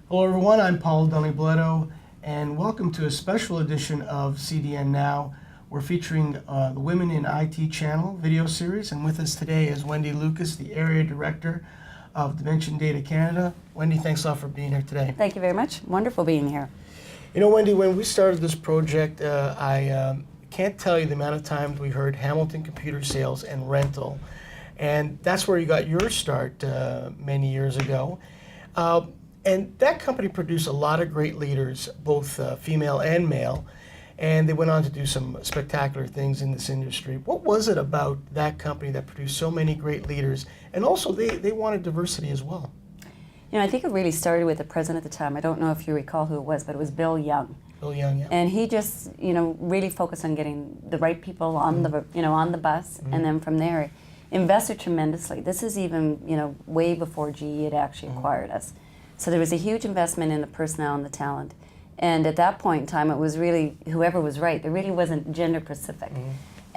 Hello everyone, I'm Paolo Del Nibletto, and welcome to a special edition of CDN Now. We're featuring the Women in IT channel video series, and with us today is Wendy Lucas, the Area Director of Dimension Data Canada. Wendy, thanks a lot for being here today. Thank you very much. Wonderful being here. You know, Wendy, when we started this project, I can't tell you the amount of times we heard Hamilton Computer Sales and Rental, and that's where you got your start many years ago. And that company produced a lot of great leaders, both female and male, and they went on to do some spectacular things in this industry. What was it about that company that produced so many great leaders? And also, they wanted diversity as well. You know, I think it really started with the president at the time. I don't know if you recall who it was, but it was Bill Young. Bill Young, yeah. And he just, really focused on getting the right people on the, on the bus, and then from there, invested tremendously. This is even, way before GE had actually acquired us. So there was a huge investment in the personnel and the talent. And at that point in time, it was really whoever was right. It really wasn't gender specific.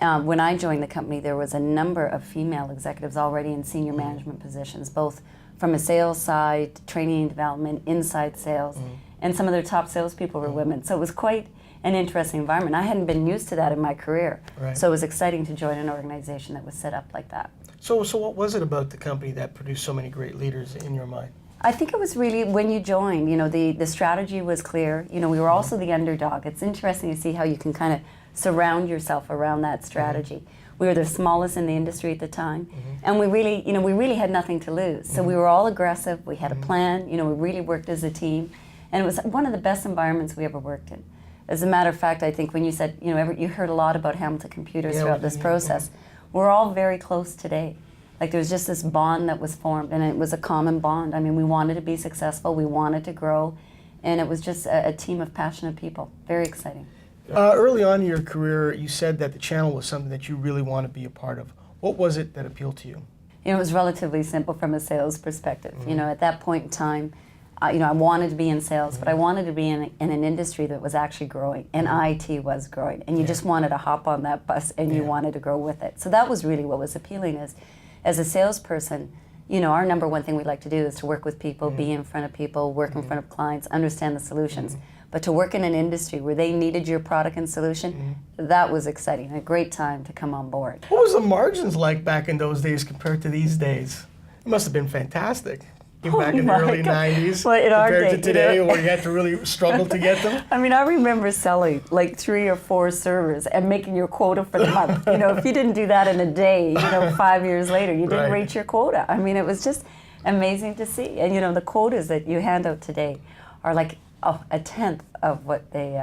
When I joined the company, there was a number of female executives already in senior management positions, both from a sales side, training and development, inside sales, and some of their top salespeople were women. So it was quite an interesting environment. I hadn't been used to that in my career. Right. So it was exciting to join an organization that was set up like that. So what was it about the company that produced so many great leaders in your mind? I think it was really when you joined, the strategy was clear. We were also the underdog. It's interesting to see how you can kind of surround yourself around that strategy. We were the smallest in the industry at the time, and we really had nothing to lose. So we were all aggressive. We had a plan. We really worked as a team, and it was one of the best environments we ever worked in. As a matter of fact, I think when you said, you heard a lot about Hamilton Computers throughout this process. We're all very close today. Like there was just this bond that was formed, and it was a common bond. I mean, we wanted to be successful, we wanted to grow, and it was just a team of passionate people. Very exciting. Early on in your career, you said that the channel was something that you really want to be a part of. What was it that appealed to you? It was relatively simple from a sales perspective. At that point in time, I wanted to be in sales, but I wanted to be in an industry that was actually growing, and IT was growing, and you just wanted to hop on that bus, and you wanted to grow with it. So that was really what was appealing is, as a salesperson, our number one thing we like to do is to work with people, be in front of people, work in front of clients, understand the solutions. But to work in an industry where they needed your product and solution, that was exciting, a great time to come on board. What was the margins like back in those days compared to these days? It must have been fantastic. Back in the early 90s, well, compared to today, where you had to really struggle to get them? I mean, I remember selling like 3 or 4 servers and making your quota for the month. If you didn't do that in a day, 5 years later, you didn't reach your quota. I mean, it was just amazing to see. And the quotas that you hand out today are like a tenth of what they,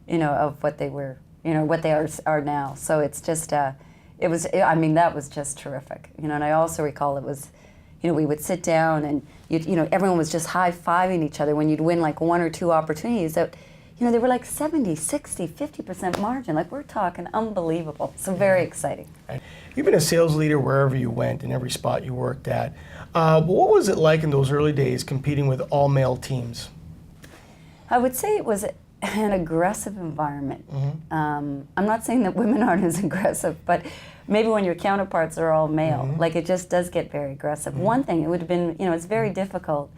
of what they were, what they are now. So it's just, that was just terrific. And I also recall it was, we would sit down and, everyone was just high-fiving each other when you'd win like 1 or 2 opportunities that, they were like 70, 60, 50% margin. Like we're talking unbelievable. So very exciting. You've been a sales leader wherever you went, in every spot you worked at. But what was it like in those early days competing with all-male teams? I would say it was an aggressive environment. I'm not saying that women aren't as aggressive, but maybe when your counterparts are all male, like it just does get very aggressive. One thing, it would have been, it's very difficult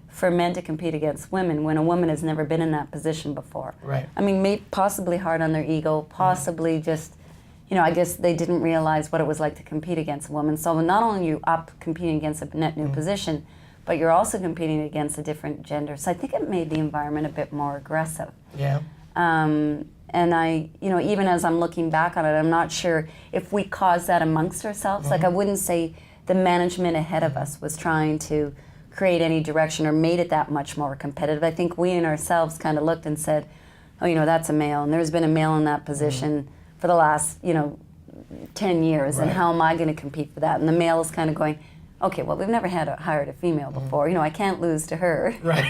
for men to compete against women when a woman has never been in that position before. Right. I mean, possibly hard on their ego, possibly just, I guess they didn't realize what it was like to compete against a woman. So not only are you up competing against a net new position, but you're also competing against a different gender. So I think it made the environment a bit more aggressive. Yeah. And I, even as I'm looking back on it, I'm not sure if we caused that amongst ourselves. Like I wouldn't say the management ahead of us was trying to create any direction or made it that much more competitive. I think we in ourselves kind of looked and said, oh, that's a male, and there's been a male in that position for the last, 10 years, and how am I going to compete for that? And the male is kind of going, okay, well, we've never hired a female before. I can't lose to her. Right.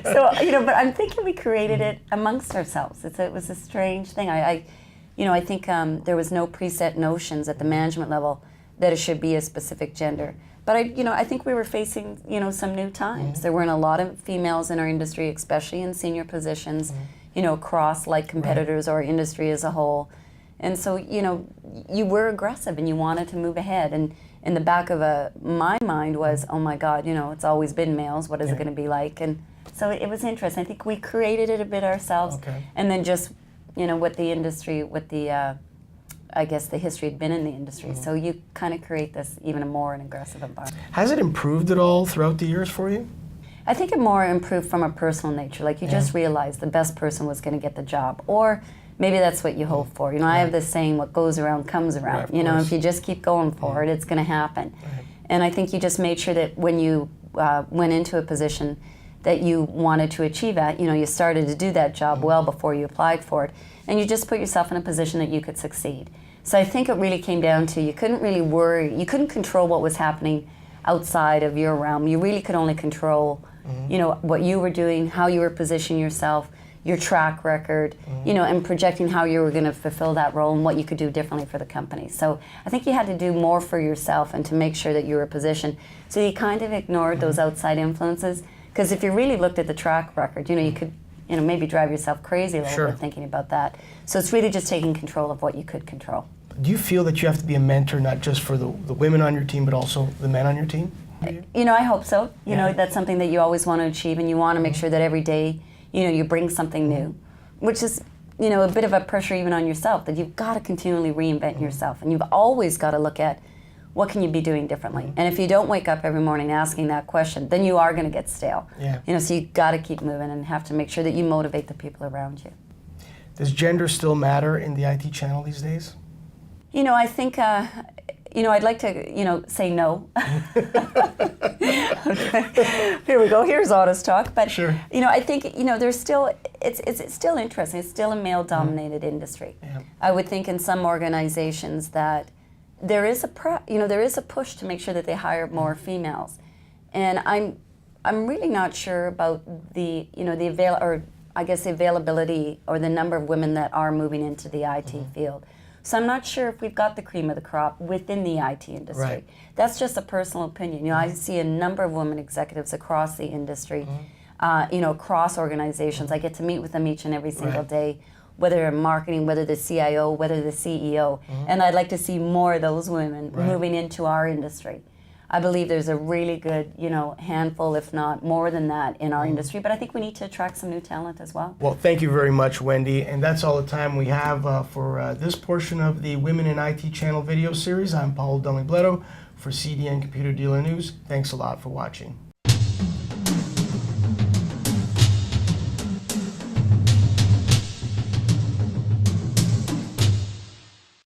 So, but I'm thinking we created it amongst ourselves. It was a strange thing. I think there was no preset notions at the management level that it should be a specific gender. But I think we were facing, some new times. There weren't a lot of females in our industry, especially in senior positions, across like competitors or industry as a whole. And so, you were aggressive and you wanted to move ahead. And in the back of my mind was, oh my God, it's always been males. What is it going to be like? And So it was interesting. I think we created it a bit ourselves, Okay. and then just, what the industry, what the, I guess the history had been in the industry. So you kind of create this even a more an aggressive environment. Has it improved at all throughout the years for you? I think it more improved from a personal nature. Like you just realized the best person was going to get the job, or maybe that's what you hope for. I have this saying, what goes around comes around. Right, If you just keep going for it, it's going to happen. Right. And I think you just made sure that when you went into a position that you wanted to achieve at, you started to do that job well before you applied for it, and you just put yourself in a position that you could succeed. So I think it really came down to you couldn't really worry, you couldn't control what was happening outside of your realm. You really could only control, what you were doing, how you were positioning yourself, your track record, and projecting how you were going to fulfill that role and what you could do differently for the company. So I think you had to do more for yourself and to make sure that you were positioned. So you kind of ignored those outside influences, because if you really looked at the track record, you could maybe drive yourself crazy a little bit thinking about that. So it's really just taking control of what you could control. Do you feel that you have to be a mentor not just for the women on your team, but also the men on your team? I hope so. That's something that you always want to achieve, and you want to make sure that every day, you bring something new, which is, a bit of a pressure even on yourself, that you've got to continually reinvent yourself, and you've always got to look at what can you be doing differently. And if you don't wake up every morning asking that question, then you are going to get stale. So you've got to keep moving and have to make sure that you motivate the people around you. Does gender still matter in the IT channel these days? I think, I'd like to, say no. Okay. Here we go. Here's honest talk. But, I think, there's still, it's still interesting. It's still a male-dominated industry. Yeah. I would think in some organizations that there is a push to make sure that they hire more females. And I'm really not sure about the availability or the number of women that are moving into the IT field. So I'm not sure if we've got the cream of the crop within the IT industry. Right. That's just a personal opinion. I see a number of women executives across the industry, across organizations. I get to meet with them each and every single day, whether in marketing, whether the CIO, whether the CEO. And I'd like to see more of those women moving into our industry. I believe there's a really good, handful, if not more than that, in our industry. But I think we need to attract some new talent as well. Well, thank you very much, Wendy. And that's all the time we have for this portion of the Women in IT Channel video series. I'm Paolo Del Nibletto for CDN Computer Dealer News. Thanks a lot for watching.